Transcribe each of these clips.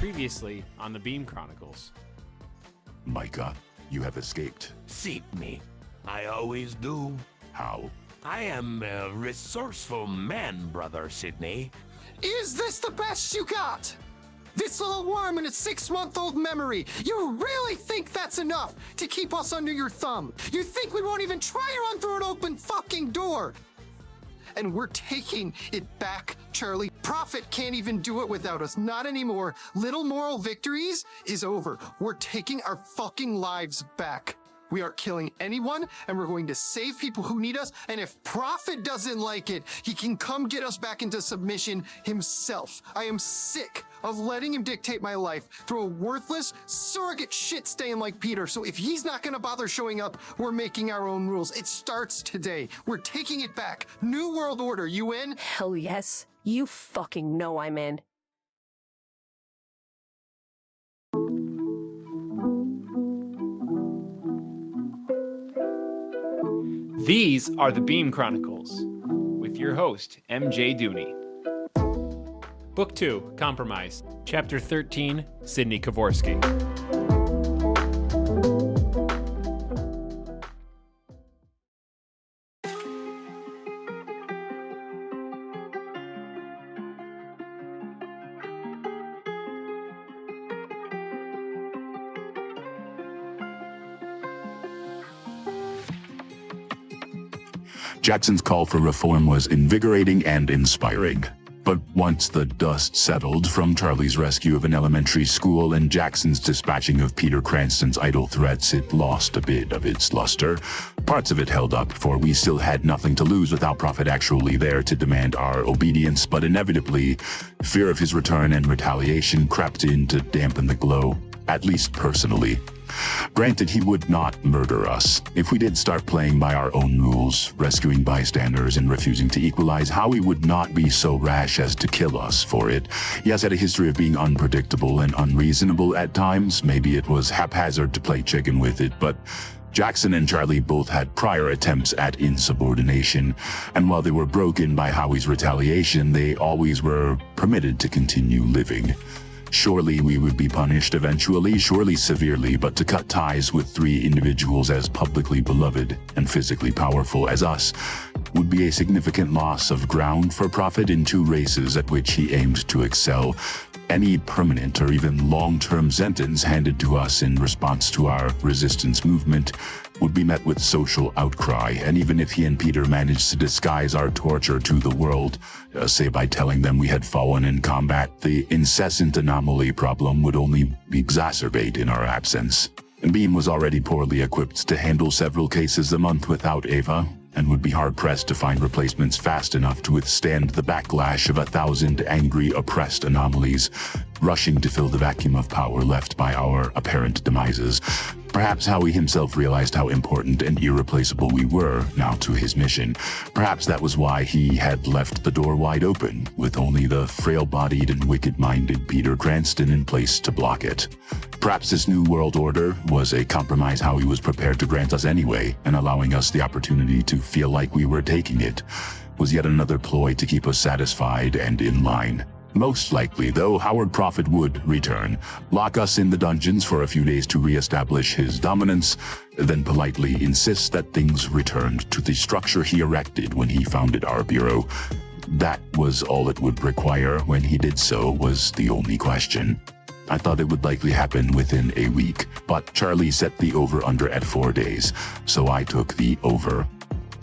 Previously on the Beam Chronicles. Micah, you have escaped. Cidney, I always do. How? I am a resourceful man, brother Cidney. Is this the best you got? This little worm and its 6-month-old memory. You really think that's enough to keep us under your thumb? You think we won't even try to run through an open fucking door? And we're taking it back, Charlie. Prophit can't even do it without us. Not anymore. Little moral victories is over. We're taking our fucking lives back. We aren't killing anyone, and we're going to save people who need us. And if Prophit doesn't like it, he can come get us back into submission himself. I am sick of letting him dictate my life through a worthless surrogate shit stain like Peter. So if he's not going to bother showing up, we're making our own rules. It starts today. We're taking it back. New World Order. You in? Hell yes. You fucking know I'm in. These are the Beam Chronicles, with your host, MJ Dooney. Book 2, Compromise. Chapter 13, Cidney Kovorski. Jackson's call for reform was invigorating and inspiring. But once the dust settled from Charlie's rescue of an elementary school and Jackson's dispatching of Peter Cranston's idle threats, it lost a bit of its luster. Parts of it held up, for we still had nothing to lose without Prophit actually there to demand our obedience, but inevitably, fear of his return and retaliation crept in to dampen the glow, at least personally. Granted, he would not murder us. If we did start playing by our own rules, rescuing bystanders and refusing to equalize, Howie would not be so rash as to kill us for it. He has had a history of being unpredictable and unreasonable at times. Maybe it was haphazard to play chicken with it, but Jackson and Charlie both had prior attempts at insubordination, and while they were broken by Howie's retaliation, they always were permitted to continue living. Surely we would be punished eventually, surely severely, but to cut ties with 3 individuals as publicly beloved and physically powerful as us would be a significant loss of ground for Prophit in 2 races at which he aimed to excel. Any permanent or even long-term sentence handed to us in response to our resistance movement would be met with social outcry, and even if he and Peter managed to disguise our torture to the world, say by telling them we had fallen in combat, the incessant anomaly problem would only exacerbate in our absence. Beam was already poorly equipped to handle several cases a month without Ava, and would be hard-pressed to find replacements fast enough to withstand the backlash of 1,000 angry, oppressed anomalies, rushing to fill the vacuum of power left by our apparent demises. Perhaps Howie himself realized how important and irreplaceable we were now to his mission. Perhaps that was why he had left the door wide open, with only the frail-bodied and wicked-minded Peter Cranston in place to block it. Perhaps this new world order was a compromise Howie was prepared to grant us anyway, and allowing us the opportunity to feel like we were taking it was yet another ploy to keep us satisfied and in line. Most likely, though, Howard Prophit would return, lock us in the dungeons for a few days to re-establish his dominance, then politely insist that things returned to the structure he erected when he founded our bureau. That was all it would require. When he did so was the only question. I thought it would likely happen within a week, but Charlie set the over-under at 4 days, so I took the over.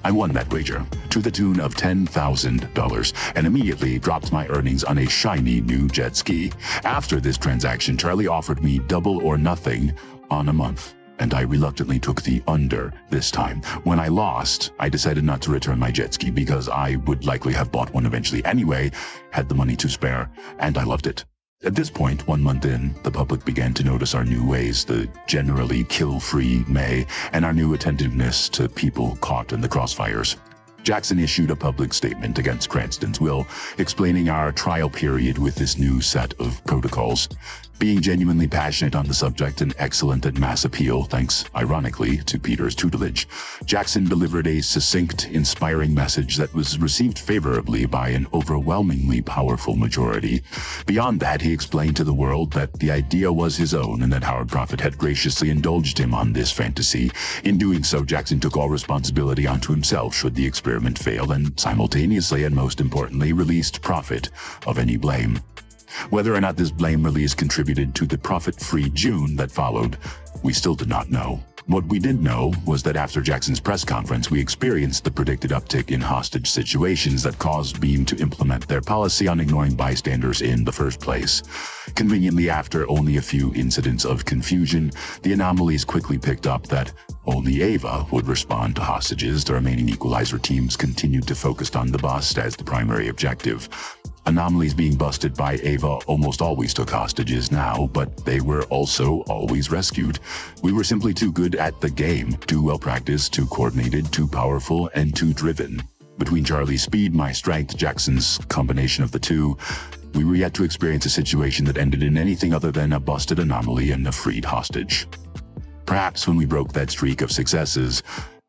I won that wager, to the tune of $10,000, and immediately dropped my earnings on a shiny new jet ski. After this transaction, Charlie offered me double or nothing on a month, and I reluctantly took the under this time. When I lost, I decided not to return my jet ski because I would likely have bought one eventually anyway, had the money to spare, and I loved it. At this point, 1 month in, the public began to notice our new ways, the generally kill-free May, and our new attentiveness to people caught in the crossfires. Jackson issued a public statement against Cranston's will, explaining our trial period with this new set of protocols. Being genuinely passionate on the subject and excellent at mass appeal, thanks, ironically, to Peter's tutelage, Jackson delivered a succinct, inspiring message that was received favorably by an overwhelmingly powerful majority. Beyond that, he explained to the world that the idea was his own and that Howard Prophit had graciously indulged him on this fantasy. In doing so, Jackson took all responsibility onto himself should the experiment fail and simultaneously and most importantly released Prophit of any blame. Whether or not this blame release contributed to the profit-free June that followed, we still did not know. What we did know was that after Jackson's press conference, we experienced the predicted uptick in hostage situations that caused Beam to implement their policy on ignoring bystanders in the first place. Conveniently, after only a few incidents of confusion, the anomalies quickly picked up that only Ava would respond to hostages. The remaining Equalizer teams continued to focus on the bust as the primary objective. Anomalies being busted by Ava almost always took hostages now, but they were also always rescued. We were simply too good at the game, too well-practiced, too coordinated, too powerful, and too driven. Between Charlie's speed, my strength, Jackson's combination of the two, we were yet to experience a situation that ended in anything other than a busted anomaly and a freed hostage. Perhaps when we broke that streak of successes,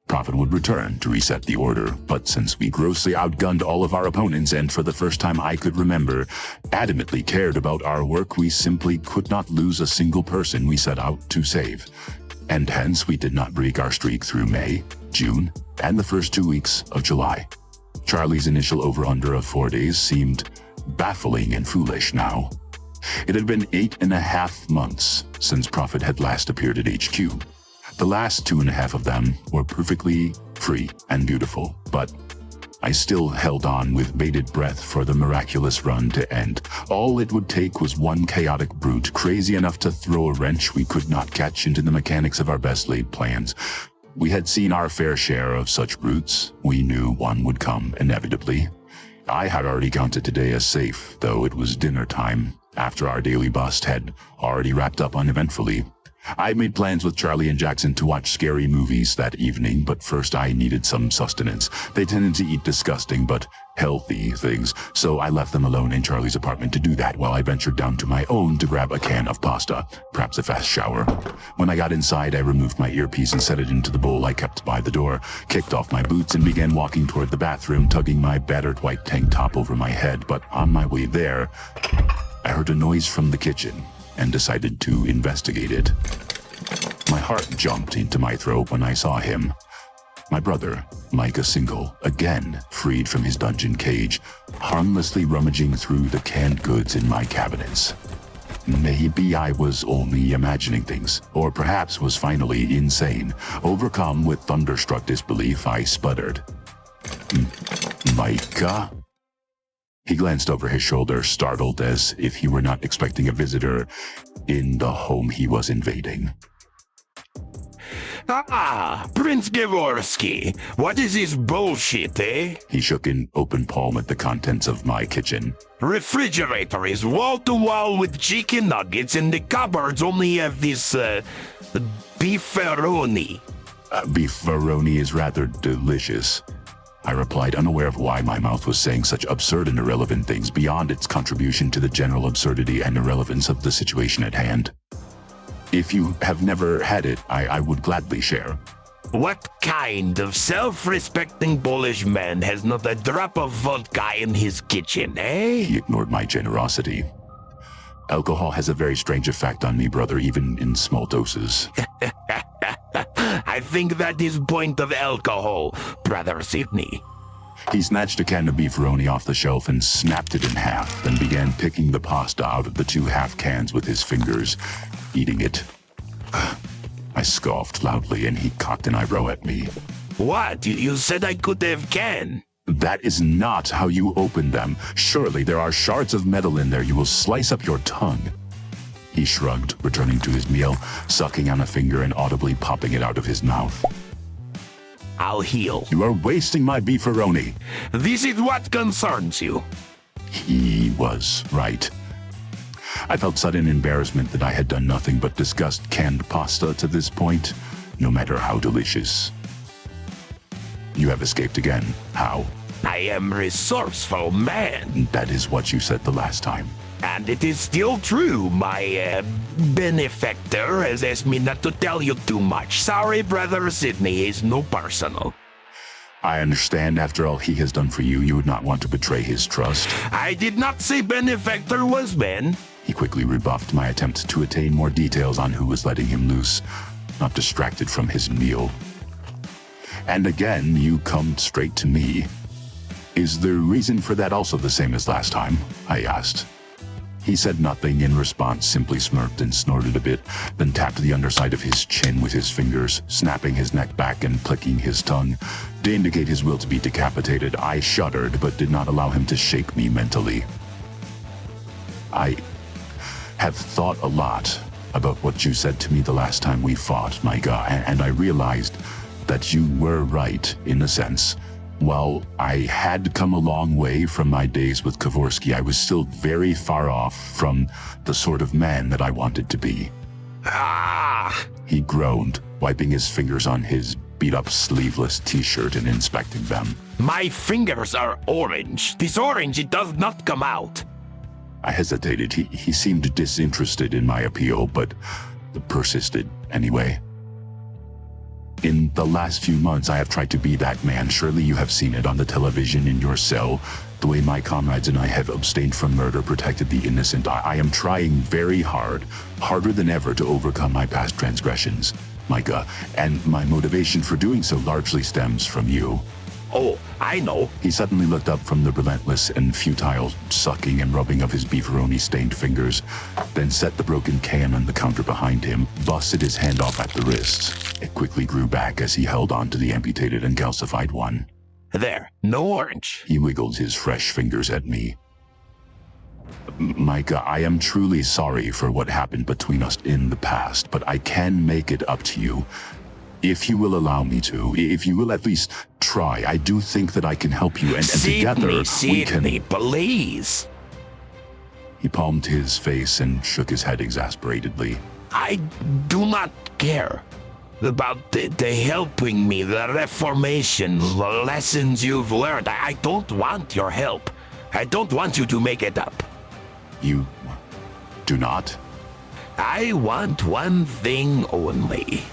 Prophit would return to reset the order, but since we grossly outgunned all of our opponents and for the first time I could remember, adamantly cared about our work, we simply could not lose a single person we set out to save. And hence we did not break our streak through May, June, and the first 2 weeks of July. Charlie's initial over-under of 4 days seemed baffling and foolish now. It had been 8.5 months since Prophit had last appeared at HQ. The last 2.5 of them were perfectly free and beautiful, but I still held on with bated breath for the miraculous run to end. All it would take was one chaotic brute, crazy enough to throw a wrench we could not catch into the mechanics of our best laid plans. We had seen our fair share of such brutes. We knew one would come, inevitably. I had already counted today as safe, though it was dinner time, after our daily bust had already wrapped up uneventfully. I made plans with Charlie and Jackson to watch scary movies that evening, but first I needed some sustenance. They tended to eat disgusting but healthy things, so I left them alone in Charlie's apartment to do that while I ventured down to my own to grab a can of pasta, perhaps a fast shower. When I got inside, I removed my earpiece and set it into the bowl I kept by the door, kicked off my boots and began walking toward the bathroom, tugging my battered white tank top over my head. But on my way there, I heard a noise from the kitchen and decided to investigate it. My heart jumped into my throat when I saw him. My brother, Micah Single, again freed from his dungeon cage, harmlessly rummaging through the canned goods in my cabinets. Maybe I was only imagining things, or perhaps was finally insane. Overcome with thunderstruck disbelief, I sputtered. Micah? He glanced over his shoulder, startled as if he were not expecting a visitor in the home he was invading. Ah, Prince Kovorski, what is this bullshit, eh? He shook an open palm at the contents of my kitchen. Refrigerator is wall-to-wall with chicken nuggets and the cupboards only have this, beefaroni. Beefaroni is rather delicious, I replied, unaware of why my mouth was saying such absurd and irrelevant things beyond its contribution to the general absurdity and irrelevance of the situation at hand. If you have never had it, I would gladly share. What kind of self-respecting Polish man has not a drop of vodka in his kitchen, eh? He ignored my generosity. Alcohol has a very strange effect on me, brother, even in small doses. I think that is point of alcohol, Brother Cidney. He snatched a can of beefaroni off the shelf and snapped it in half, then began picking the pasta out of the 2 half cans with his fingers, eating it. I scoffed loudly and he cocked an eyebrow at me. What? You said I could have can? That is not how you open them. Surely there are shards of metal in there. You will slice up your tongue. He shrugged, returning to his meal, sucking on a finger and audibly popping it out of his mouth. I'll heal. You are wasting my beefaroni. This is what concerns you. He was right. I felt sudden embarrassment that I had done nothing but discussed canned pasta to this point, no matter how delicious. You have escaped again. How? I am resourceful man. That is what you said the last time. And it is still true. My benefactor has asked me not to tell you too much. Sorry, Brother Cidney, it's no personal. I understand after all he has done for you, you would not want to betray his trust. I did not say benefactor was man. He quickly rebuffed my attempt to attain more details on who was letting him loose, not distracted from his meal. And again, you come straight to me. Is the reason for that also the same as last time? I asked. He said nothing in response, simply smirked and snorted a bit, then tapped the underside of his chin with his fingers, snapping his neck back and clicking his tongue. To indicate his will to be decapitated, I shuddered, but did not allow him to shake me mentally. I have thought a lot about what you said to me the last time we fought, Micah, and I realized that you were right, in a sense. While I had come a long way from my days with Kovorski, I was still very far off from the sort of man that I wanted to be. Ah! He groaned, wiping his fingers on his beat-up sleeveless t-shirt and inspecting them. My fingers are orange. This orange, it does not come out. I hesitated. He seemed disinterested in my appeal, but persisted anyway. In the last few months, I have tried to be that man. Surely you have seen it on the television in your cell. The way my comrades and I have abstained from murder, protected the innocent. I am trying very hard, harder than ever, to overcome my past transgressions, Micah, and my motivation for doing so largely stems from you. Oh, I know. He suddenly looked up from the relentless and futile sucking and rubbing of his beefaroni-stained fingers, then set the broken can on the counter behind him, busted his hand off at the wrists. It quickly grew back as he held on to the amputated and calcified one. There, no orange. He wiggled his fresh fingers at me. Micah, I am truly sorry for what happened between us in the past, but I can make it up to you. If you will allow me to, if you will at least try, I do think that I can help you, and together we can... Cidney, please. He palmed his face and shook his head exasperatedly. I do not care about the helping me, the reformation, the lessons you've learned. I don't want your help. I don't want you to make it up. You do not? I want one thing only.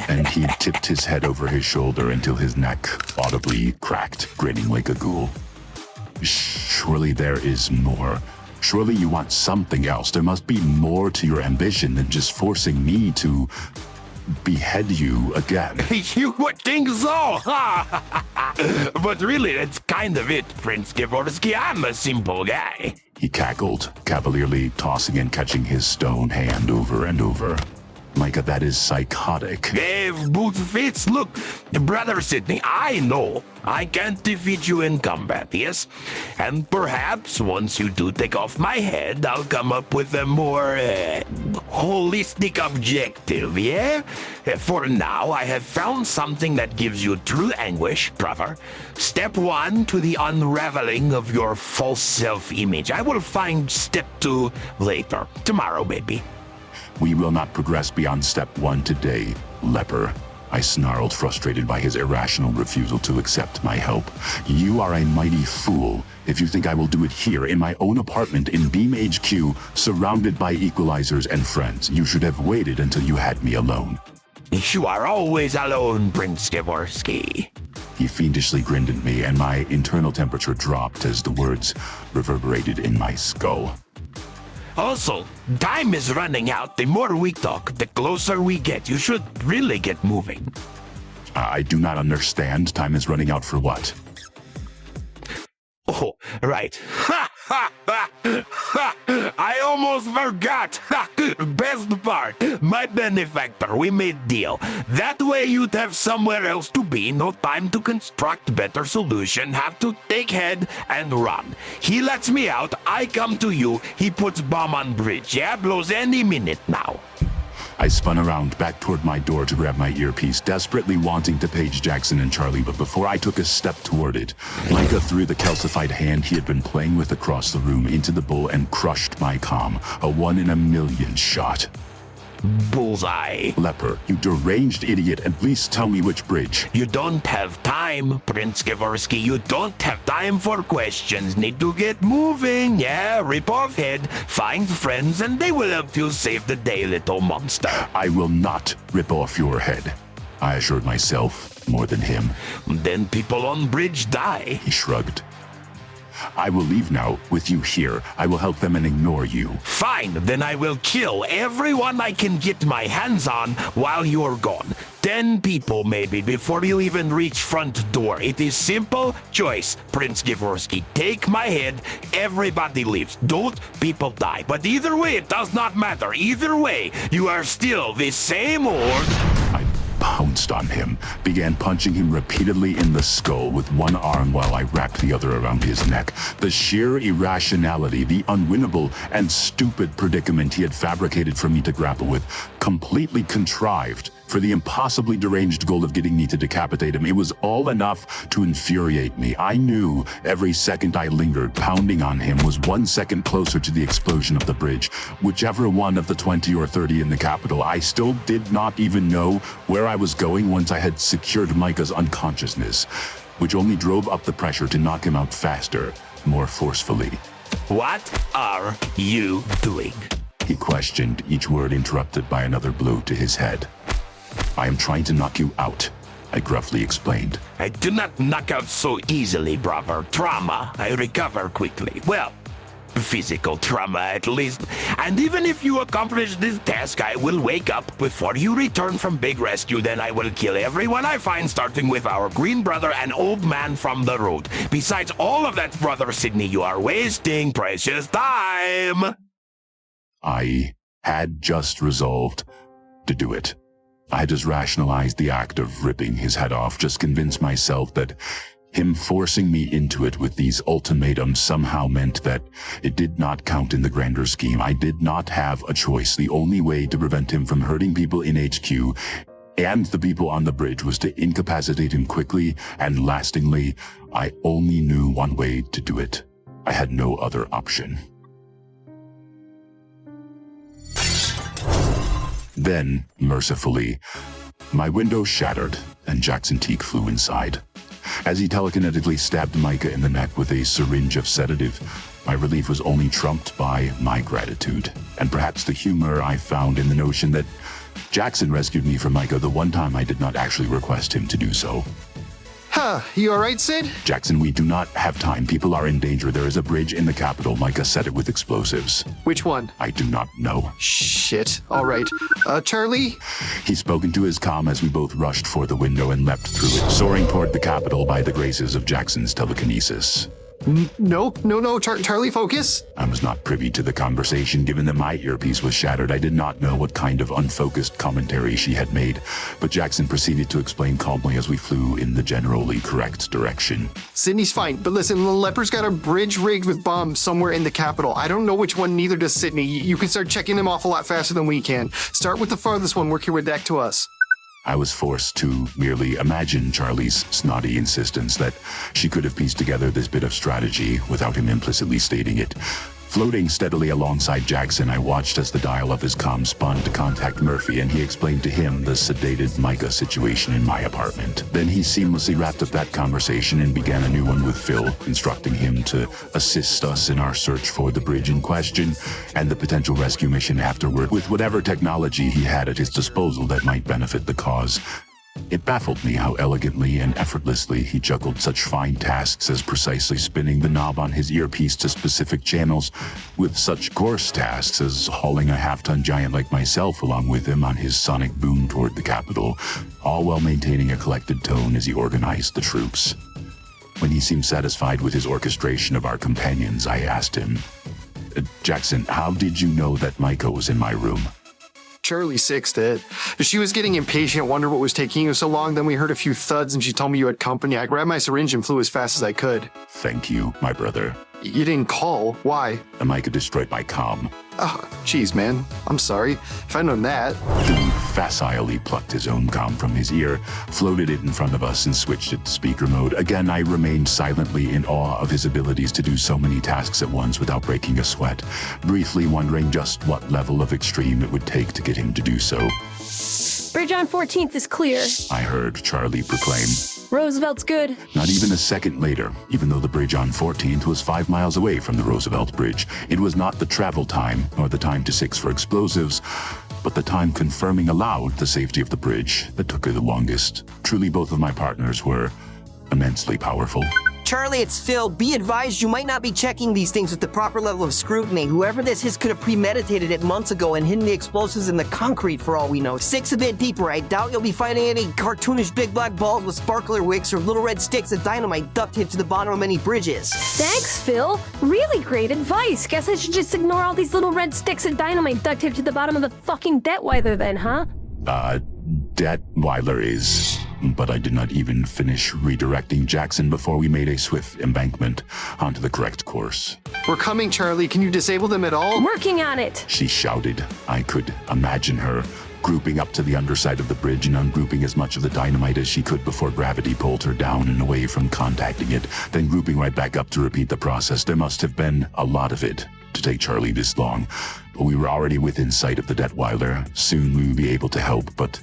And he tipped his head over his shoulder until his neck audibly cracked, grinning like a ghoul. Surely there is more. Surely you want something else. There must be more to your ambition than just forcing me to behead you again. You would think so, huh? But really, that's kind of it, Prince Kovorski. I'm a simple guy. He cackled, cavalierly tossing and catching his stone hand over and over. Micah, that is psychotic. If boot fits, look, Brother Cidney, I know I can't defeat you in combat, yes? And perhaps once you do take off my head, I'll come up with a more holistic objective, yeah? For now, I have found something that gives you true anguish, brother. Step 1 to the unraveling of your false self-image. I will find step 2 later, tomorrow, maybe. We will not progress beyond step 1 today, leper. I snarled, frustrated by his irrational refusal to accept my help. You are a mighty fool if you think I will do it here in my own apartment in Beam HQ, surrounded by equalizers and friends. You should have waited until you had me alone. You are always alone, Prince Kovorski. He fiendishly grinned at me, and my internal temperature dropped as the words reverberated in my skull. Also, time is running out. The more we talk, the closer we get. You should really get moving. I do not understand. Time is running out for what? Oh, right. I almost forgot. Best part, my benefactor, we made deal. That way you'd have somewhere else to be, no time to construct better solution, have to take head and run. He lets me out, I come to you, he puts bomb on bridge. Yeah, blows any minute now. I spun around back toward my door to grab my earpiece, desperately wanting to page Jackson and Charlie, but before I took a step toward it, Micah threw the calcified hand he had been playing with across the room into the bowl and crushed my comm, a 1 in a million shot. Bullseye. Leper, you deranged idiot, at least tell me which bridge. You don't have time, Prince Kovorski. You don't have time for questions. Need to get moving. Yeah, rip off head, find friends, and they will help you save the day, little monster. I will not rip off your head. I assured myself more than him. Then people on bridge die. He shrugged. I will leave now with you here. I will help them and ignore you. Fine, then I will kill everyone I can get my hands on while you're gone. 10 people maybe before you even reach front door. It is simple choice, Prince Kovorski. Take my head, everybody leaves. Don't people die. But either way, it does not matter. Either way, you are still the same I pounced on him, began punching him repeatedly in the skull with one arm while I wrapped the other around his neck. The sheer irrationality, the unwinnable and stupid predicament he had fabricated for me to grapple with, completely contrived for the impossibly deranged goal of getting me to decapitate him. It was all enough to infuriate me. I knew every second I lingered, pounding on him, was 1 second closer to the explosion of the bridge. Whichever one of the 20 or 30 in the capital, I still did not even know where I was going once I had secured Micah's unconsciousness, which only drove up the pressure to knock him out faster, more forcefully. What are you doing? He questioned, each word interrupted by another blow to his head. I am trying to knock you out, I gruffly explained. I do not knock out so easily, brother. Trauma, I recover quickly. Well, physical trauma at least. And even if you accomplish this task, I will wake up before you return from big rescue. Then I will kill everyone I find, starting with our green brother and old man from the road. Besides all of that, brother Cidney, you are wasting precious time. I had just resolved to do it. I had just rationalized the act of ripping his head off, just convinced myself that him forcing me into it with these ultimatums somehow meant that it did not count in the grander scheme. I did not have a choice. The only way to prevent him from hurting people in HQ and the people on the bridge was to incapacitate him quickly and lastingly. I only knew one way to do it. I had no other option. Then, mercifully, my window shattered and Jackson Teague flew inside. As he telekinetically stabbed Micah in the neck with a syringe of sedative, my relief was only trumped by my gratitude, and perhaps the humor I found in the notion that Jackson rescued me from Micah the one time I did not actually request him to do so. Huh, you alright, Sid? Jackson, we do not have time. People are in danger. There is a bridge in the capital. Micah set it with explosives. Which one? I do not know. Shit. Alright. Charlie? He spoke into his comm as we both rushed for the window and leapt through it, soaring toward the capital by the graces of Jackson's telekinesis. No, Charlie, focus. I was not privy to the conversation, given that my earpiece was shattered. I did not know what kind of unfocused commentary she had made, but Jackson proceeded to explain calmly as we flew in the generally correct direction. Cidney's fine, but listen, the Leper's got a bridge rigged with bombs somewhere in the capital. I don't know which one, neither does Cidney. You can start checking them off a lot faster than we can. Start with the farthest one, work your way back to us. I was forced to merely imagine Charlie's snotty insistence that she could have pieced together this bit of strategy without him implicitly stating it. Floating steadily alongside Jackson, I watched as the dial of his comm spun to contact Murphy, and he explained to him the sedated Micah situation in my apartment. Then he seamlessly wrapped up that conversation and began a new one with Phil, instructing him to assist us in our search for the bridge in question and the potential rescue mission afterward with whatever technology he had at his disposal that might benefit the cause. It baffled me how elegantly and effortlessly he juggled such fine tasks as precisely spinning the knob on his earpiece to specific channels with such coarse tasks as hauling a half-ton giant like myself along with him on his sonic boom toward the capital, all while maintaining a collected tone as he organized the troops. When he seemed satisfied with his orchestration of our companions, I asked him, Jackson, how did you know that Micah was in my room? Charlie sixed it. She was getting impatient, wondered what was taking you so long, then we heard a few thuds and she told me you had company. I grabbed my syringe and flew as fast as I could. Thank you, my brother. You didn't call. Why? The mic had destroyed my comm. Oh, jeez, man. I'm sorry. If I'd known that. Dooney facilely plucked his own comm from his ear, floated it in front of us, and switched it to speaker mode. Again, I remained silently in awe of his abilities to do so many tasks at once without breaking a sweat, briefly wondering just what level of extreme it would take to get him to do so. Bridge on 14th is clear. I heard Charlie proclaim. Roosevelt's good. Not even a second later, even though the bridge on 14th was 5 miles away from the Roosevelt Bridge, it was not the travel time nor the time to 6 for explosives, but the time confirming aloud the safety of the bridge that took her the longest. Truly, both of my partners were immensely powerful. Charlie, it's Phil. Be advised, you might not be checking these things with the proper level of scrutiny. Whoever this is could have premeditated it months ago and hidden the explosives in the concrete for all we know. 6 a bit deeper. I doubt you'll be finding any cartoonish big black balls with sparkler wicks or little red sticks of dynamite duct taped to the bottom of many bridges. Thanks, Phil. Really great advice. Guess I should just ignore all these little red sticks of dynamite duct taped to the bottom of the fucking Detweiler then, huh? Detweiler is... But I did not even finish redirecting Jackson before we made a swift embankment onto the correct course. We're coming, Charlie. Can you disable them at all? Working on it. She shouted. I could imagine her grouping up to the underside of the bridge and ungrouping as much of the dynamite as she could before gravity pulled her down and away from contacting it, then grouping right back up to repeat the process. There must have been a lot of it to take Charlie this long. But we were already within sight of the Detweiler. Soon we would be able to help, but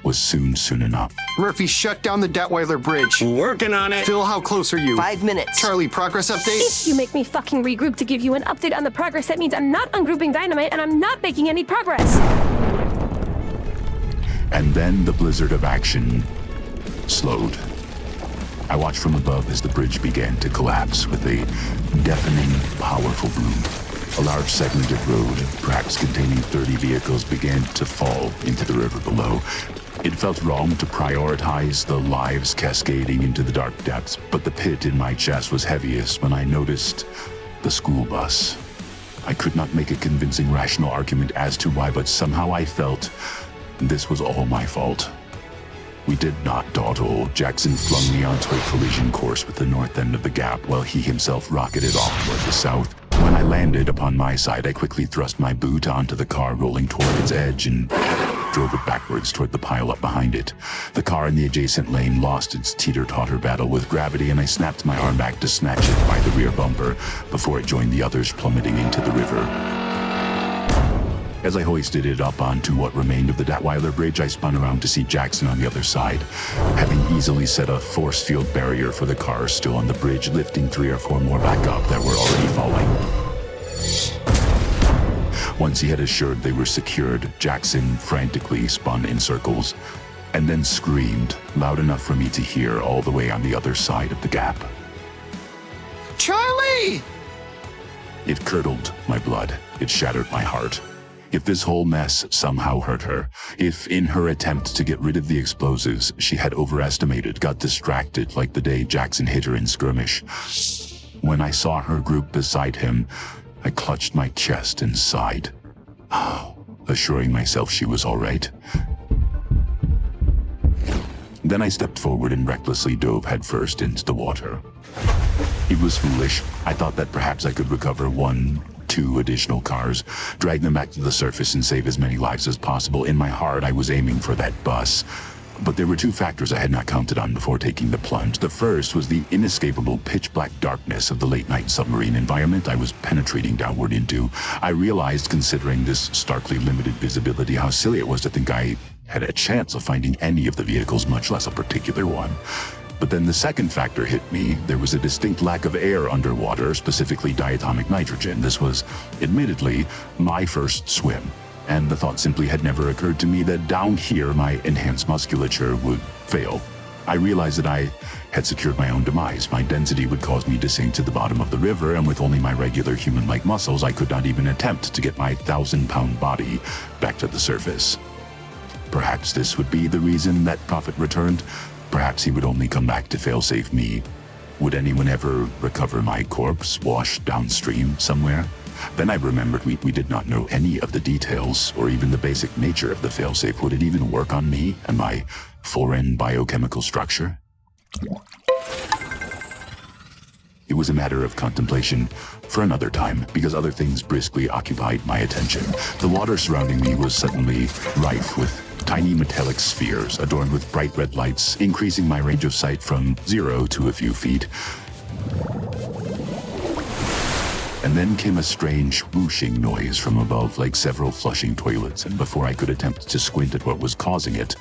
was soon enough. Murphy, shut down the Detweiler bridge. Working on it. Phil, how close are you? 5 minutes. Charlie, progress update? If you make me fucking regroup to give you an update on the progress, that means I'm not ungrouping dynamite and I'm not making any progress. And then the blizzard of action slowed. I watched from above as the bridge began to collapse with a deafening, powerful boom. A large segment of road, perhaps containing 30 vehicles, began to fall into the river below. It felt wrong to prioritize the lives cascading into the dark depths, but the pit in my chest was heaviest when I noticed the school bus. I could not make a convincing rational argument as to why, but somehow I felt this was all my fault. We did not dawdle. Jackson flung me onto a collision course with the north end of the gap while he himself rocketed off toward the south. When I landed upon my side, I quickly thrust my boot onto the car, rolling toward its edge, and drove it backwards toward the pile-up behind it. The car in the adjacent lane lost its teeter-totter battle with gravity, and I snapped my arm back to snatch it by the rear bumper before it joined the others plummeting into the river. As I hoisted it up onto what remained of the Detweiler Bridge, I spun around to see Jackson on the other side, having easily set a force field barrier for the cars still on the bridge, lifting 3 or 4 more back up that were already falling. Once he had assured they were secured, Jackson frantically spun in circles, and then screamed, loud enough for me to hear all the way on the other side of the gap. Charlie! It curdled my blood. It shattered my heart. If this whole mess somehow hurt her, if in her attempt to get rid of the explosives, she had overestimated, got distracted like the day Jackson hit her in skirmish. When I saw her group beside him, I clutched my chest and sighed, assuring myself she was all right. Then I stepped forward and recklessly dove headfirst into the water. It was foolish. I thought that perhaps I could recover 1-2 additional cars, drag them back to the surface and save as many lives as possible. In my heart, I was aiming for that bus. But there were 2 factors I had not counted on before taking the plunge. The first was the inescapable pitch-black darkness of the late-night submarine environment I was penetrating downward into. I realized, considering this starkly limited visibility, how silly it was to think I had a chance of finding any of the vehicles, much less a particular one. But then the second factor hit me. There was a distinct lack of air underwater, specifically diatomic nitrogen. This was, admittedly, my first swim. And the thought simply had never occurred to me that down here my enhanced musculature would fail. I realized that I had secured my own demise. My density would cause me to sink to the bottom of the river, and with only my regular human-like muscles, I could not even attempt to get my 1,000-pound body back to the surface. Perhaps this would be the reason that Prophit returned. Perhaps he would only come back to fail-safe me. Would anyone ever recover my corpse, washed downstream somewhere? Then I remembered we did not know any of the details, or even the basic nature of the failsafe. Would it even work on me and my foreign biochemical structure? It was a matter of contemplation for another time, because other things briskly occupied my attention. The water surrounding me was suddenly rife with tiny metallic spheres adorned with bright red lights, increasing my range of sight from 0 to a few feet. And then came a strange whooshing noise from above, like several flushing toilets, and before I could attempt to squint at what was causing it,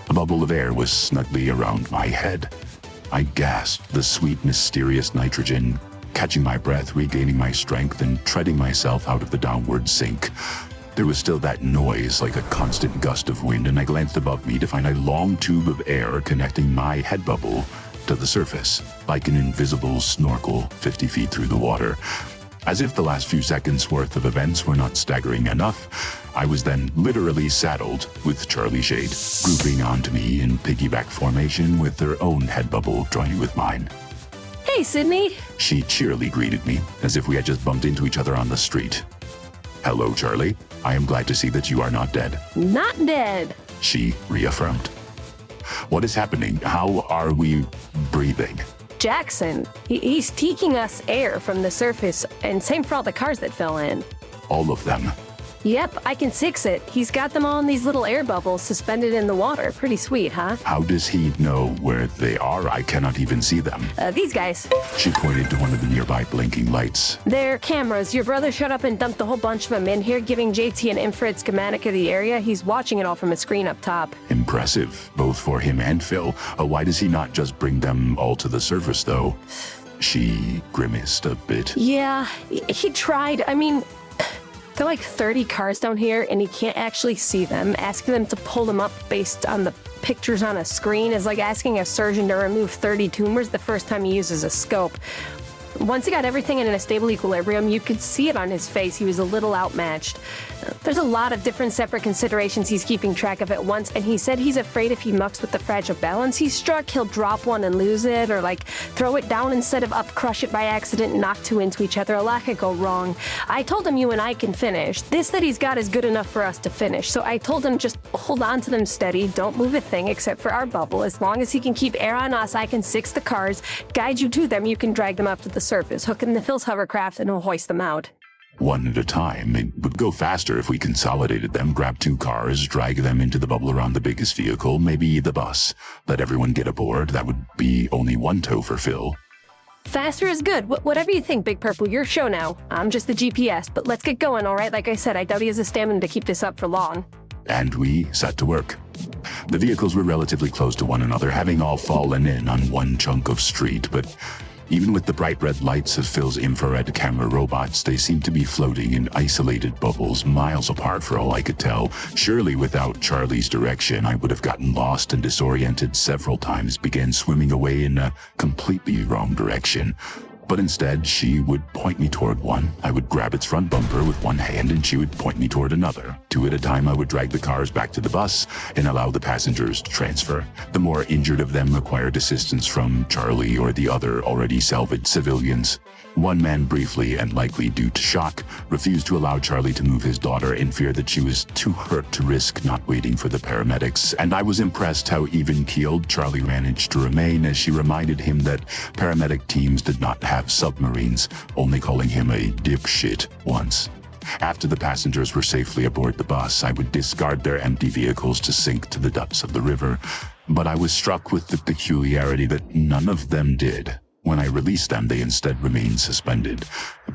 a bubble of air was snugly around my head. I gasped the sweet, mysterious nitrogen, catching my breath, regaining my strength, and treading myself out of the downward sink. There was still that noise, like a constant gust of wind, and I glanced above me to find a long tube of air connecting my head bubble to the surface, like an invisible snorkel 50 feet through the water. As if the last few seconds' worth of events were not staggering enough, I was then literally saddled with Charlie Shade, grouping onto me in piggyback formation with their own head bubble joining with mine. Hey, Cidney. She cheerily greeted me, as if we had just bumped into each other on the street. Hello, Charlie. I am glad to see that you are not dead. Not dead. She reaffirmed. What is happening? How are we breathing? Jackson, he's taking us air from the surface, and same for all the cars that fell in. All of them. Yep, I can fix it. He's got them all in these little air bubbles suspended in the water. Pretty sweet, huh? How does he know where they are? I cannot even see them. These guys. She pointed to one of the nearby blinking lights. They're cameras. Your brother showed up and dumped a whole bunch of them in here, giving JT an infrared schematic of the area. He's watching it all from a screen up top. Impressive, both for him and Phil. Why does he not just bring them all to the surface, though? She grimaced a bit. Yeah, he tried. I mean, there are like 30 cars down here, and he can't actually see them. Asking them to pull them up based on the pictures on a screen is like asking a surgeon to remove 30 tumors the first time he uses a scope. Once he got everything in a stable equilibrium, you could see it on his face. He was a little outmatched. There's a lot of different separate considerations he's keeping track of at once, and he said he's afraid if he mucks with the fragile balance he struck, he'll drop one and lose it, or like throw it down instead of up, crush it by accident, and knock two into each other. A lot could go wrong. I told him you and I can finish. This that he's got is good enough for us to finish, so I told him just hold on to them steady, don't move a thing except for our bubble. As long as he can keep air on us, I can fix the cars, guide you to them, you can drag them up to the surface, hook them to Phil's hovercraft, and he'll hoist them out. One at a time. It would go faster if we consolidated them, grab two cars, drag them into the bubble around the biggest vehicle, maybe the bus. Let everyone get aboard. That would be only one tow for Phil. Faster is good. Whatever you think, Big Purple, your show now. I'm just the GPS, but let's get going, all right? Like I said, I doubt he has the stamina to keep this up for long. And we set to work. The vehicles were relatively close to one another, having all fallen in on one chunk of street, but even with the bright red lights of Phil's infrared camera robots, they seemed to be floating in isolated bubbles miles apart for all I could tell. Surely without Charlie's direction, I would have gotten lost and disoriented several times, began swimming away in a completely wrong direction. But instead, she would point me toward one. I would grab its front bumper with one hand, and she would point me toward another. Two at a time, I would drag the cars back to the bus and allow the passengers to transfer. The more injured of them required assistance from Charlie or the other already salvaged civilians. One man briefly, and likely due to shock, refused to allow Charlie to move his daughter in fear that she was too hurt to risk not waiting for the paramedics, and I was impressed how even-keeled Charlie managed to remain as she reminded him that paramedic teams did not have submarines, only calling him a dipshit once. After the passengers were safely aboard the bus, I would discard their empty vehicles to sink to the depths of the river, but I was struck with the peculiarity that none of them did. When I released them, they instead remained suspended.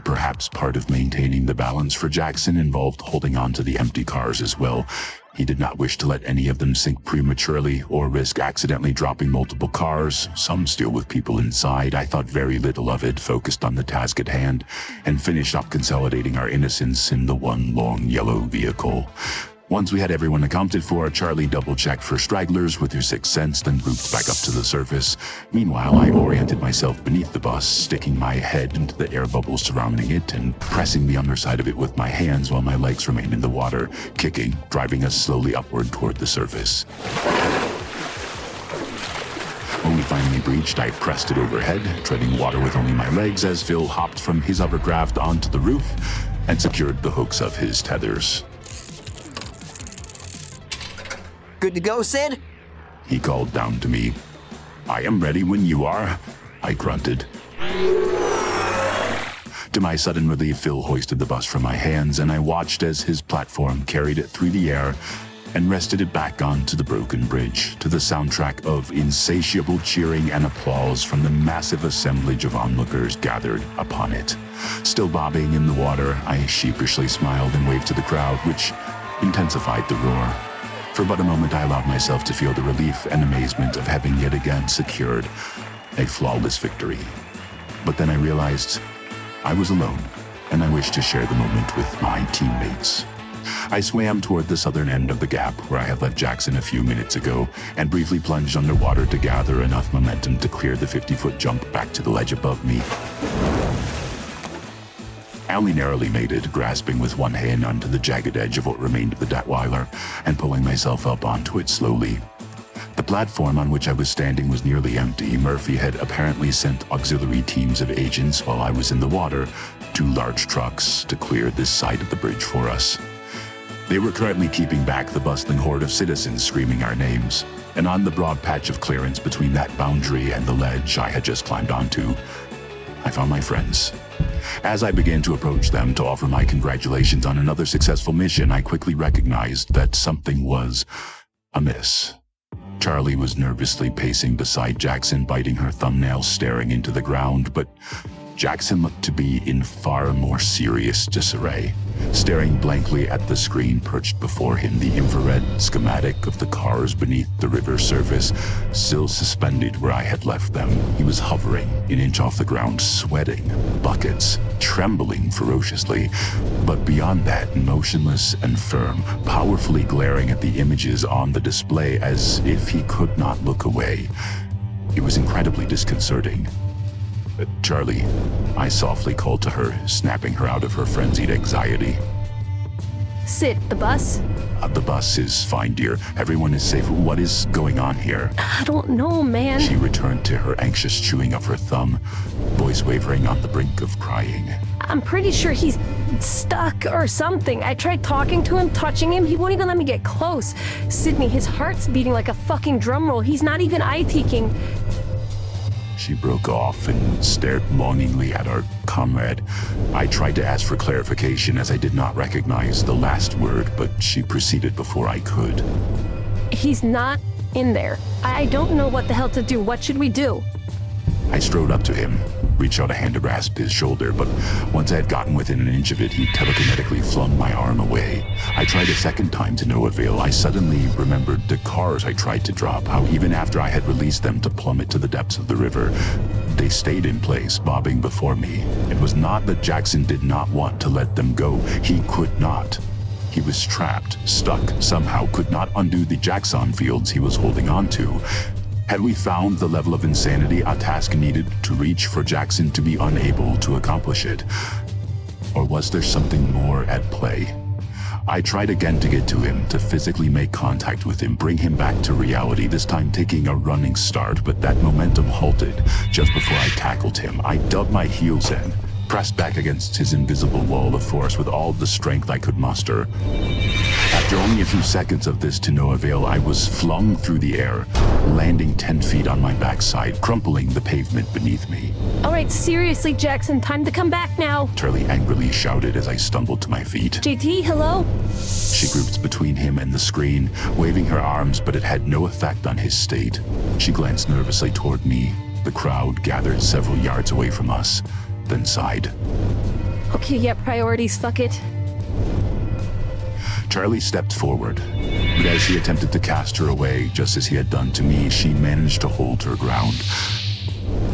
Perhaps part of maintaining the balance for Jackson involved holding on to the empty cars as well. He did not wish to let any of them sink prematurely or risk accidentally dropping multiple cars, some still with people inside. I thought very little of it, focused on the task at hand, and finished up consolidating our innocence in the one long yellow vehicle. Once we had everyone accounted for, Charlie double-checked for stragglers with her sixth sense, then grouped back up to the surface. Meanwhile, I oriented myself beneath the bus, sticking my head into the air bubbles surrounding it and pressing the underside of it with my hands while my legs remained in the water, kicking, driving us slowly upward toward the surface. When we finally breached, I pressed it overhead, treading water with only my legs as Phil hopped from his hovercraft onto the roof and secured the hooks of his tethers. Good to go, Sid? He called down to me. I am ready when you are, I grunted. To my sudden relief, Phil hoisted the bus from my hands, and I watched as his platform carried it through the air and rested it back onto the broken bridge, to the soundtrack of insatiable cheering and applause from the massive assemblage of onlookers gathered upon it. Still bobbing in the water, I sheepishly smiled and waved to the crowd, which intensified the roar. For but a moment, I allowed myself to feel the relief and amazement of having yet again secured a flawless victory. But then I realized I was alone, and I wished to share the moment with my teammates. I swam toward the southern end of the gap where I had left Jackson a few minutes ago, and briefly plunged underwater to gather enough momentum to clear the 50-foot jump back to the ledge above me. I only narrowly made it, grasping with one hand onto the jagged edge of what remained of the Detweiler and pulling myself up onto it slowly. The platform on which I was standing was nearly empty. Murphy had apparently sent auxiliary teams of agents while I was in the water, 2 large trucks, to clear this side of the bridge for us. They were currently keeping back the bustling horde of citizens screaming our names, and on the broad patch of clearance between that boundary and the ledge I had just climbed onto, I found my friends. As I began to approach them to offer my congratulations on another successful mission, I quickly recognized that something was amiss. Charlie was nervously pacing beside Jackson, biting her thumbnails, staring into the ground, but Jackson looked to be in far more serious disarray, staring blankly at the screen perched before him, the infrared schematic of the cars beneath the river surface, still suspended where I had left them. He was hovering an inch off the ground, sweating buckets, trembling ferociously, but beyond that, motionless and firm, powerfully glaring at the images on the display as if he could not look away. It was incredibly disconcerting. Charlie, I softly called to her, snapping her out of her frenzied anxiety. Sid, the bus? The bus is fine, dear. Everyone is safe. What is going on here? I don't know, man. She returned to her anxious chewing of her thumb, voice wavering on the brink of crying. I'm pretty sure he's stuck or something. I tried talking to him, touching him. He won't even let me get close. Cidney, his heart's beating like a fucking drum roll. He's not even eye-teeking. She broke off and stared longingly at our comrade. I tried to ask for clarification as I did not recognize the last word, but she proceeded before I could. He's not in there. I don't know what the hell to do. What should we do? I strode up to him, reached out a hand to grasp his shoulder, but once I had gotten within an inch of it, he telekinetically flung my arm away. I tried a second time to no avail. I suddenly remembered the cars I tried to drop, how even after I had released them to plummet to the depths of the river, they stayed in place, bobbing before me. It was not that Jackson did not want to let them go. He could not. He was trapped, stuck, somehow could not undo the Jackson fields he was holding on to. Had we found the level of insanity a task needed to reach for Jackson to be unable to accomplish it? Or was there something more at play? I tried again to get to him, to physically make contact with him, bring him back to reality, this time taking a running start, but that momentum halted just before I tackled him. I dug my heels in, pressed back against his invisible wall of force with all the strength I could muster. After only a few seconds of this to no avail, I was flung through the air, landing 10 feet on my backside, crumpling the pavement beneath me. All right, seriously, Jackson, time to come back now. Charlie angrily shouted as I stumbled to my feet. JT, hello? She grouped between him and the screen, waving her arms, but it had no effect on his state. She glanced nervously toward me. The crowd gathered several yards away from us, then sighed. Okay, yeah, priorities, fuck it. Charlie stepped forward, but as he attempted to cast her away, just as he had done to me, she managed to hold her ground.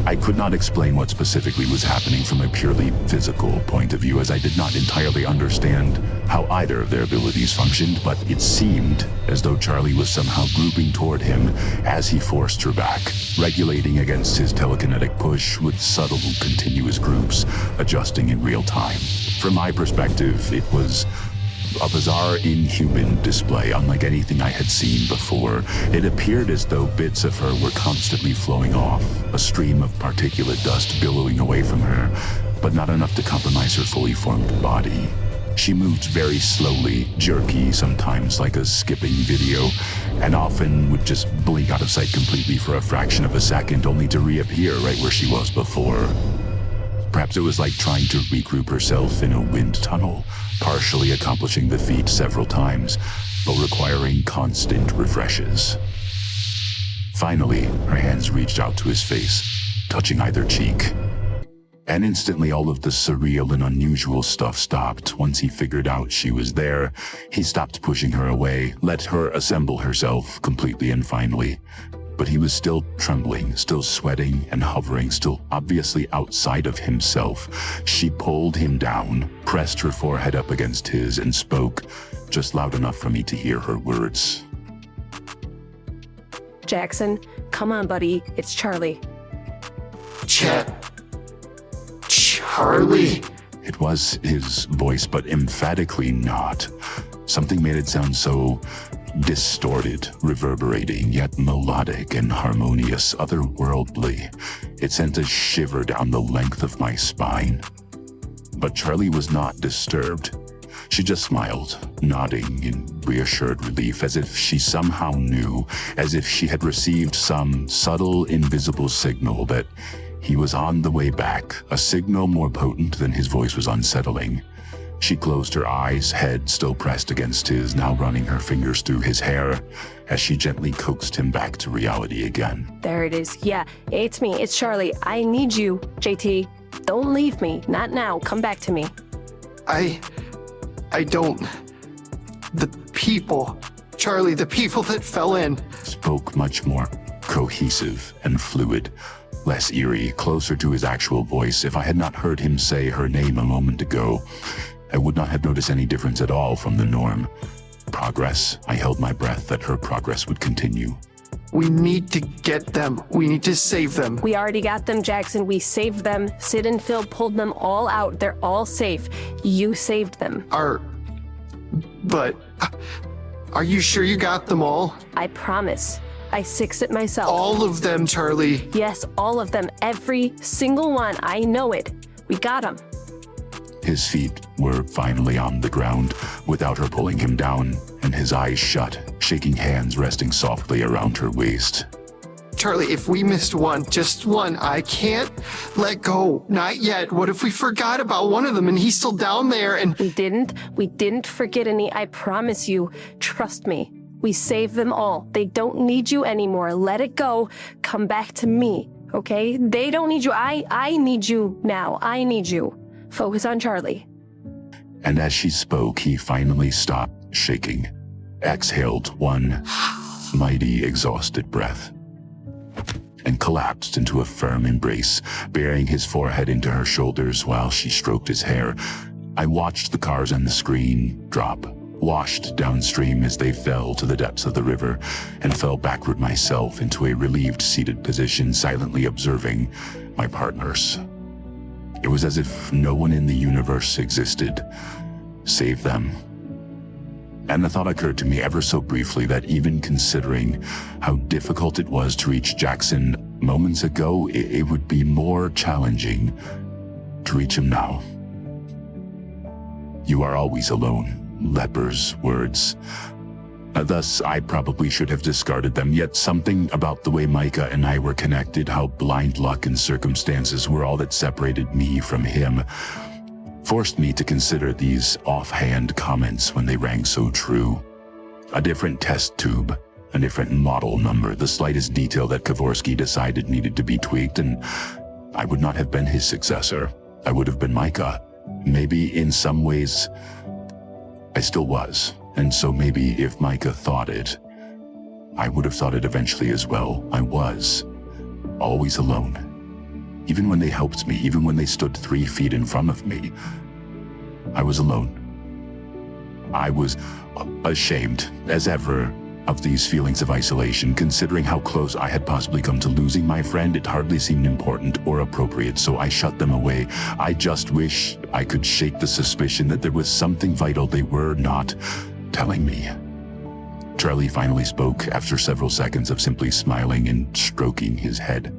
I could not explain what specifically was happening from a purely physical point of view, as I did not entirely understand how either of their abilities functioned, but it seemed as though Charlie was somehow grouping toward him as he forced her back, regulating against his telekinetic push with subtle, continuous groups, adjusting in real time. From my perspective, it was a bizarre, inhuman display, unlike anything I had seen before. It appeared as though bits of her were constantly flowing off, a stream of particulate dust billowing away from her, but not enough to compromise her fully formed body. She moved very slowly, jerky, sometimes like a skipping video, and often would just blink out of sight completely for a fraction of a second, only to reappear right where she was before. Perhaps it was like trying to regroup herself in a wind tunnel, partially accomplishing the feat several times, but requiring constant refreshes. Finally, her hands reached out to his face, touching either cheek. And instantly all of the surreal and unusual stuff stopped. Once he figured out she was there, he stopped pushing her away, let her assemble herself completely and finally. But he was still trembling, still sweating and hovering, still obviously outside of himself. She pulled him down, pressed her forehead up against his, and spoke, just loud enough for me to hear her words. Jackson, come on, buddy. It's Charlie. Charlie? It was his voice, but emphatically not. Something made it sound so distorted, reverberating, yet melodic and harmonious, otherworldly. It sent a shiver down the length of my spine. But Charlie was not disturbed. She just smiled, nodding in reassured relief, as if she somehow knew, as if she had received some subtle, invisible signal that he was on the way back, a signal more potent than his voice was unsettling. She closed her eyes, head still pressed against his, now running her fingers through his hair, as she gently coaxed him back to reality again. There it is. Yeah, it's me. It's Charlie. I need you, JT. Don't leave me. Not now. Come back to me. I don't... The people... Charlie, the people that fell in... Spoke much more cohesive and fluid, less eerie, closer to his actual voice. If I had not heard him say her name a moment ago, I would not have noticed any difference at all from the norm. Progress. I held my breath that her progress would continue. We need to get them. We need to save them. We already got them, Jackson. We saved them. Sid and Phil pulled them all out. They're all safe. You saved them. But... Are you sure you got them all? I promise. I sixed it myself. All of them, Charlie. Yes, all of them. Every single one. I know it. We got them. His feet were finally on the ground, without her pulling him down, and his eyes shut, shaking hands resting softly around her waist. Charlie, if we missed one, just one, I can't let go. Not yet. What if we forgot about one of them and he's still down there and... We didn't forget any. I promise you. Trust me. We saved them all. They don't need you anymore. Let it go. Come back to me, okay? They don't need you. I need you now. I need you. Focus on Charlie. And as she spoke, he finally stopped shaking, exhaled one mighty, exhausted breath, and collapsed into a firm embrace, burying his forehead into her shoulders while she stroked his hair. I watched the cars and the screen drop, washed downstream as they fell to the depths of the river, and fell backward myself into a relieved seated position, silently observing my partners. It was as if no one in the universe existed, save them. And the thought occurred to me ever so briefly that even considering how difficult it was to reach Jackson moments ago, it would be more challenging to reach him now. You are always alone, Leper's words. Thus, I probably should have discarded them, yet something about the way Micah and I were connected, how blind luck and circumstances were all that separated me from him, forced me to consider these offhand comments when they rang so true. A different test tube, a different model number, the slightest detail that Kovorski decided needed to be tweaked, and I would not have been his successor. I would have been Micah. Maybe in some ways, I still was. And so maybe if Micah thought it, I would have thought it eventually as well. I was always alone. Even when they helped me, even when they stood 3 feet in front of me, I was alone. I was ashamed, as ever, of these feelings of isolation. Considering how close I had possibly come to losing my friend, it hardly seemed important or appropriate, so I shut them away. I just wish I could shake the suspicion that there was something vital they were not telling me. Charlie finally spoke after several seconds of simply smiling and stroking his head.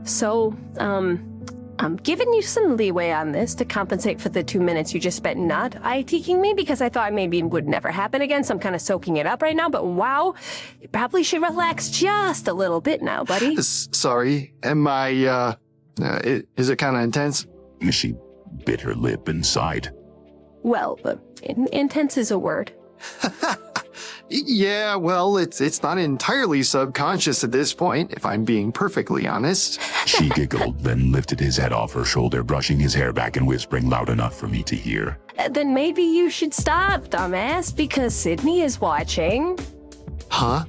So, I'm giving you some leeway on this to compensate for the 2 minutes you just spent not eye-teeking me, because I thought maybe it would never happen again, so I'm kind of soaking it up right now, but wow, you probably should relax just a little bit now, buddy. Sorry, am I, is it kind of intense? She bit her lip and sighed. Well, intense is a word. Yeah, well, it's not entirely subconscious at this point, if I'm being perfectly honest. She giggled, then lifted his head off her shoulder, brushing his hair back and whispering loud enough for me to hear. Then maybe you should stop, dumbass, because Cidney is watching. Huh?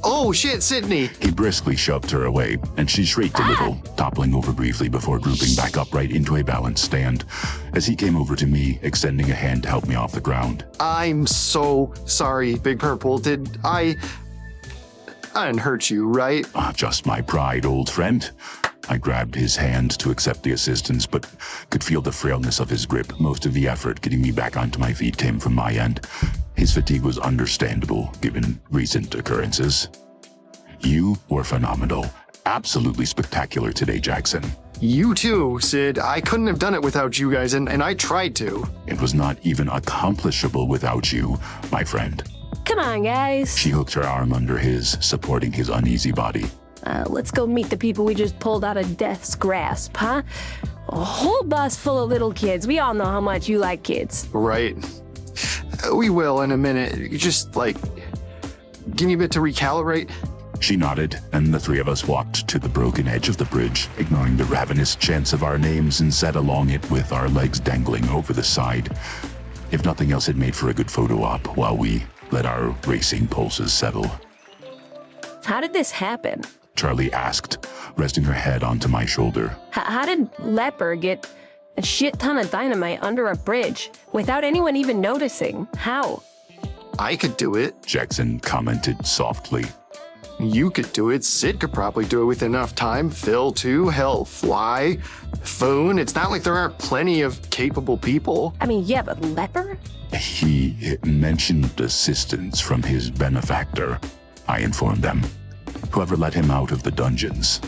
Oh, shit, Cidney! He briskly shoved her away, and she shrieked a little, toppling over briefly before drooping back upright into a balanced stand, as he came over to me, extending a hand to help me off the ground. I'm so sorry, Big Purple. I didn't hurt you, right? Just my pride, old friend. I grabbed his hand to accept the assistance, but could feel the frailness of his grip. Most of the effort getting me back onto my feet came from my end. His fatigue was understandable, given recent occurrences. You were phenomenal. Absolutely spectacular today, Jackson. You too, Sid. I couldn't have done it without you guys, and I tried to. It was not even accomplishable without you, my friend. Come on, guys. She hooked her arm under his, supporting his uneasy body. Let's go meet the people we just pulled out of death's grasp, huh? A whole bus full of little kids. We all know how much you like kids. Right. We will in a minute. Just, give me a bit to recalibrate. She nodded, and the three of us walked to the broken edge of the bridge, ignoring the ravenous chants of our names and sat along it with our legs dangling over the side. If nothing else, it made for a good photo op while we let our racing pulses settle. How did this happen? Charlie asked, resting her head onto my shoulder. How did Leper get a shit ton of dynamite under a bridge without anyone even noticing? How? I could do it. Jackson commented softly. You could do it. Sid could probably do it with enough time. Phil, too. Hell, Fly. Foon. It's not like there aren't plenty of capable people. I mean, yeah, but Leper? He mentioned assistance from his benefactor, I informed them. Whoever let him out of the dungeons.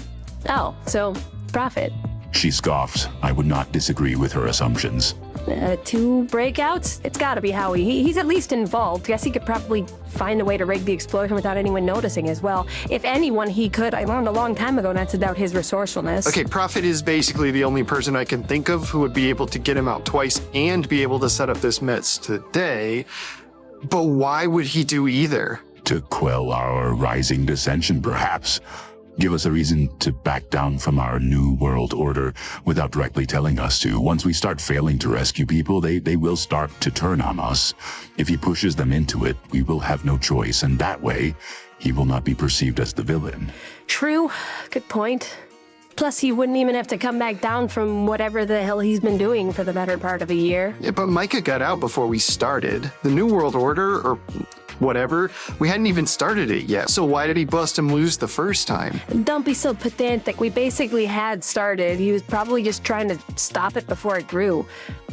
Oh, so Prophit. She scoffed. I would not disagree with her assumptions. 2 breakouts? It's gotta be Howie. He's at least involved. Guess he could probably find a way to rig the explosion without anyone noticing as well. If anyone he could, I learned a long time ago not to doubt his resourcefulness. Okay, Prophit is basically the only person I can think of who would be able to get him out twice and be able to set up this mess today. But why would he do either? To quell our rising dissension, perhaps. Give us a reason to back down from our new world order without directly telling us to. Once we start failing to rescue people, they will start to turn on us. If he pushes them into it, we will have no choice, and that way, he will not be perceived as the villain. True. Good point. Plus, he wouldn't even have to come back down from whatever the hell he's been doing for the better part of a year. Yeah, but Micah got out before we started. The New World Order, or whatever, we hadn't even started it yet, so why did he bust him loose the first time? Don't be so pedantic. We basically had started. He was probably just trying to stop it before it grew.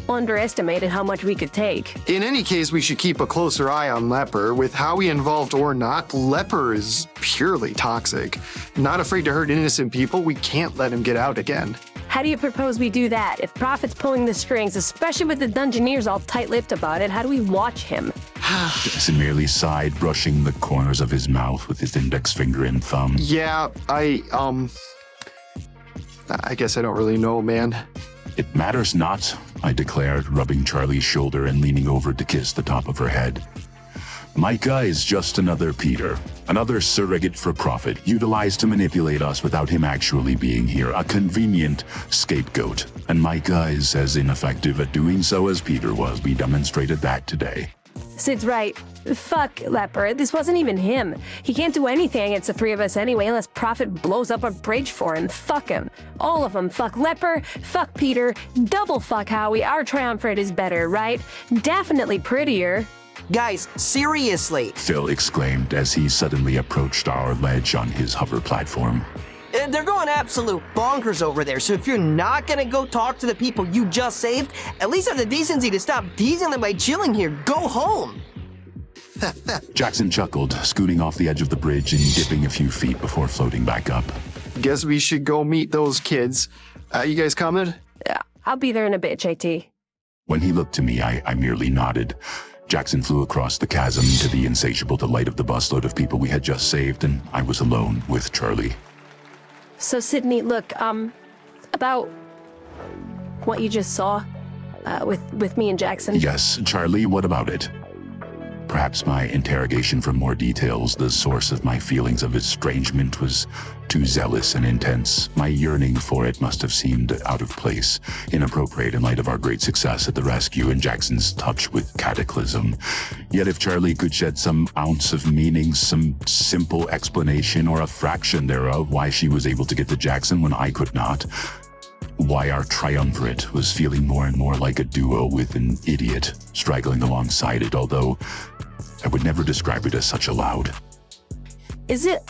Underestimated how much we could take. In any case, we should keep a closer eye on Leper. With Howie involved or not, Leper is purely toxic. Not afraid to hurt innocent people, we can't let him get out again. How do you propose we do that? If Prophit's pulling the strings, especially with the Dungeoneers all tight-lipped about it, how do we watch him? Jackson merely sighed, brushing the corners of his mouth with his index finger and thumb. Yeah, I guess I don't really know, man. It matters not, I declared, rubbing Charlie's shoulder and leaning over to kiss the top of her head. Micah is just another Peter, another surrogate for Prophit, utilized to manipulate us without him actually being here, a convenient scapegoat. And Micah is as ineffective at doing so as Peter was. We demonstrated that today. Sid's right. Fuck Leper. This wasn't even him. He can't do anything against the 3 of us anyway unless Prophit blows up a bridge for him. Fuck him. All of them. Fuck Leper. Fuck Peter. Double fuck Howie. Our triumvirate is better, right? Definitely prettier. Guys, seriously. Phil exclaimed as he suddenly approached our ledge on his hover platform. They're going absolute bonkers over there, so if you're not gonna go talk to the people you just saved, at least have the decency to stop teasing them by chilling here. Go home! Jackson chuckled, scooting off the edge of the bridge and dipping a few feet before floating back up. Guess we should go meet those kids. You guys coming? Yeah, I'll be there in a bit, JT. When he looked to me, I merely nodded. Jackson flew across the chasm to the insatiable delight of the busload of people we had just saved, and I was alone with Charlie. So, Cidney, look, about what you just saw with me and Jackson? Yes, Charlie, what about it? Perhaps my interrogation for more details, the source of my feelings of estrangement, was too zealous and intense. My yearning for it must have seemed out of place, inappropriate in light of our great success at the rescue and Jackson's touch with Cataclysm. Yet if Charlie could shed some ounce of meaning, some simple explanation or a fraction thereof why she was able to get to Jackson when I could not, why our triumvirate was feeling more and more like a duo with an idiot straggling alongside it, although I would never describe it as such aloud. Is it...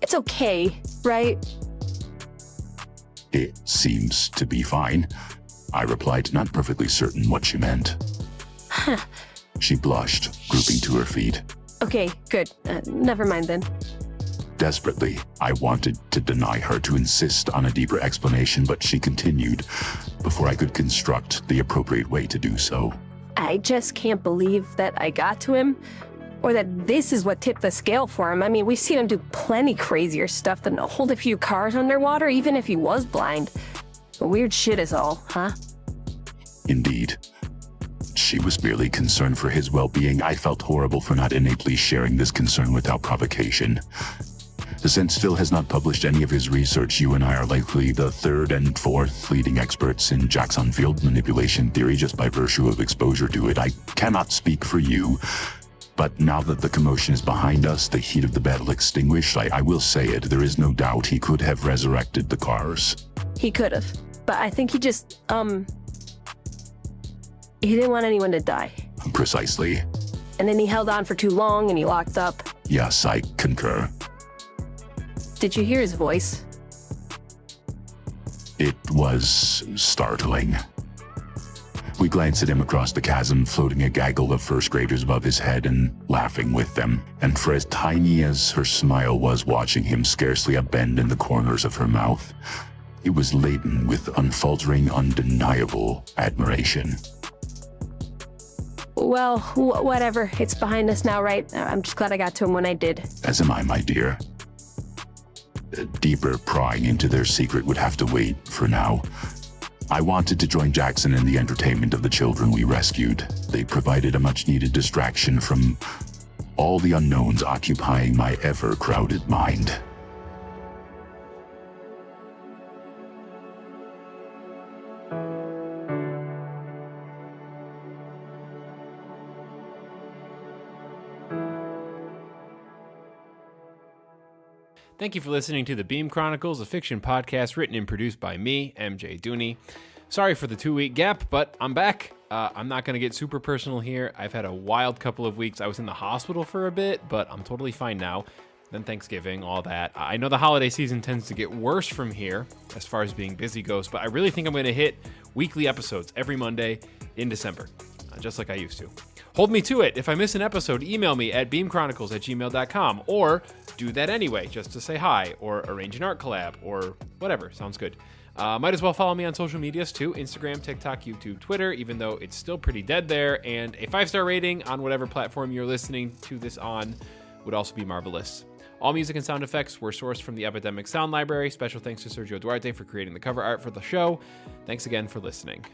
It's okay, right? It seems to be fine, I replied, not perfectly certain what she meant. She blushed, grouping to her feet. Okay, good. Never mind then. Desperately, I wanted to deny her, to insist on a deeper explanation, but she continued before I could construct the appropriate way to do so. I just can't believe that I got to him, or that this is what tipped the scale for him. I mean, we've seen him do plenty crazier stuff than hold a few cars underwater, even if he was blind. Weird shit is all, huh? Indeed. She was merely concerned for his well-being. I felt horrible for not innately sharing this concern without provocation. Since Phil has not published any of his research, you and I are likely the third and fourth leading experts in Jackson field manipulation theory just by virtue of exposure to it. I cannot speak for you, but now that the commotion is behind us, the heat of the battle extinguished, I will say it, there is no doubt he could have resurrected the cars. He could have, but I think he just, he didn't want anyone to die. Precisely. And then he held on for too long and he locked up. Yes, I concur. Did you hear his voice? It was startling. We glanced at him across the chasm, floating a gaggle of first graders above his head and laughing with them. And for as tiny as her smile was, watching him, scarcely a bend in the corners of her mouth, it was laden with unfaltering, undeniable admiration. Well, whatever. It's behind us now, right? I'm just glad I got to him when I did. As am I, my dear. Deeper prying into their secret would have to wait for now. I wanted to join Jackson in the entertainment of the children we rescued. They provided a much-needed distraction from all the unknowns occupying my ever-crowded mind. Thank you for listening to the Beam Chronicles, a fiction podcast written and produced by me, MJ Dooney. Sorry for the 2-week gap, but I'm back. I'm not going to get super personal here. I've had a wild couple of weeks. I was in the hospital for a bit, but I'm totally fine now. Then Thanksgiving, all that. I know the holiday season tends to get worse from here as far as being busy goes, but I really think I'm going to hit weekly episodes every Monday in December, just like I used to. Hold me to it. If I miss an episode, email me at beamchronicles@gmail.com, or do that anyway, just to say hi, or arrange an art collab, or whatever. Sounds good. Might as well follow me on social medias too, Instagram, TikTok, YouTube, Twitter, even though it's still pretty dead there, and a 5-star rating on whatever platform you're listening to this on would also be marvelous. All music and sound effects were sourced from the Epidemic Sound Library. Special thanks to Sergio Duarte for creating the cover art for the show. Thanks again for listening.